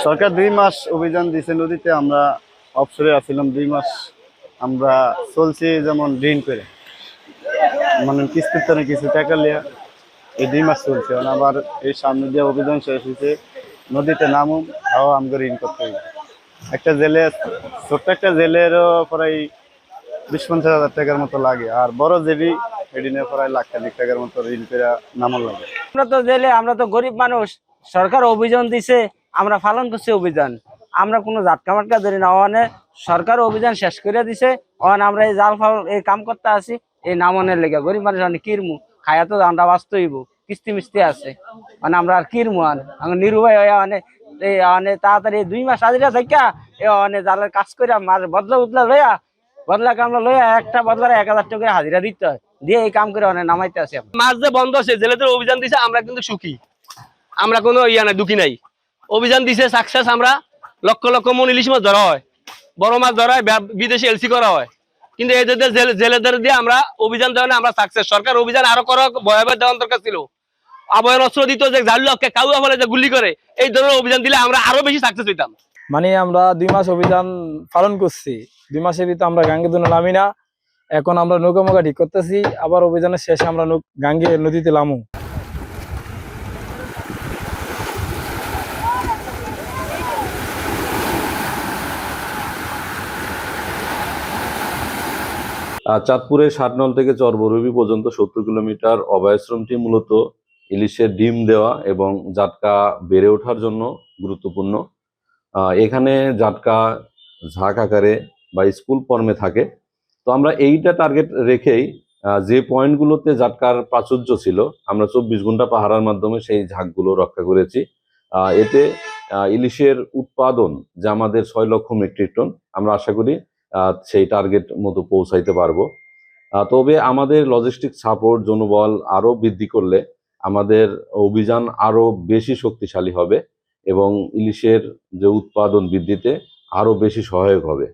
সরকার 2 মাস অভিযান দিছে নদীতে। আমরা অবসরে আছিলাম 2 মাস। আমরা চলছি যেমন ঋণ করে, মানে কিস্তির তনে কিছু টাকা লিয়া এই 2 মাস চলছে। মানে আবার এই সামনে দিয়ে অভিযান শেষ হয়েছে, নদীতে নামুম, তাও আমাকে ঋণ করতে হবে। একটা জেলে, ছোট্ট একটা জেলেরও প্রায় 20-50 হাজার টাকার মতো লাগে, আর বড় জেবি এদিনে প্রায় লাখ টাকার মতো ঋণ করে নামার লাগে। আমরা তো জেলে, আমরা তো গরিব মানুষ। সরকার অভিযান দিছে, আমরা পালন করছি অভিযান। আমরা কোনো জাটকা মাটকা ধরি না। ওখানে সরকার অভিযান শেষ করে দিছে, ওখানে আমরা এই জাল ফাল এই কাম করতে আছি এই নামনের লেগে। গরিব মানুষ অনেক কিরমু খায়া তো আমরা বাঁচতে হইব, কিস্তি মিস্তি আছে, মানে আমরা আর কিরমু আমরা নিরুপায় হয়ে এই তাড়াতাড়ি 2 মাস হাজিরা থাকা জালের কাজ করে মার বদলা উদলা লইয়া, বদলা কামলা লইয়া একটা বদলার 1000 টাকা করে হাজিরা দিতে হয়, দিয়ে এই কাম করে অনেক নামাইতে আছে। মাছ যে বন্ধ আছে, জেলেদের অভিযান দিছে, আমরা কিন্তু সুখী, আমরা কোনো ইয়া নাই, দুঃখী নাই। অভিযান দিছে সাকসেস, আমরা লক্ষ লক্ষ মন ইলিশ মাছ ধরা হয়, বড় মাছ ধরা হয়, বিদেশে এলসি করা হয়। কিন্তু এই জেলেদের দিয়ে আমরা অভিযান দেওয়া আমরা সাকসেস। সরকার অভিযান আরো করা ভয়াবহ দেওয়ার দরকার ছিল। আবহাওয়ার অস্ত্র দিত, যে জাল্লকে কাউয়া বলে যে গুলি করে, এই ধরনের অভিযান দিলে আমরা আরো বেশি সাকসেস হইতাম। মানে আমরা 2 মাস অভিযান পালন করছি। 2 মাসের ভিতরে আমরা গাঙ্গে দুনে নামি না। এখন আমরা নৌকা মোকা ঠিক করতেছি, আবার অভিযানের শেষে আমরা গাঙ্গে নদীতে নামু। চাঁদপুরের ষাটনল থেকে চরবরবি পর্যন্ত 70 কিলোমিটার অভয়াশ্রমটি মূলত ইলিশের ডিম দেওয়া এবং জাটকা বেড়ে ওঠার জন্য গুরুত্বপূর্ণ। এখানে জাটকা ঝাঁক আকারে বা স্কুল ফর্মে থাকে। তো আমরা এইটা টার্গেট রেখেই যে পয়েন্টগুলোতে জাটকার প্রাচুর্য ছিল, আমরা 24 ঘন্টা পাহারার মাধ্যমে সেই ঝাঁকগুলো রক্ষা করেছি। এতে ইলিশের উৎপাদন, যা আমাদের 6 লক্ষ মেট্রিক টন, আমরা আশা করি সেই টার্গেট মতো পৌঁছাইতে পারবো। তবে আমাদের লজিস্টিক সাপোর্ট, জনবল আরো বৃদ্ধি করলে আমাদের অভিযান আরো বেশি শক্তিশালী হবে এবং ইলিশের যে উৎপাদন বৃদ্ধিতে আরো বেশি সহায়ক হবে।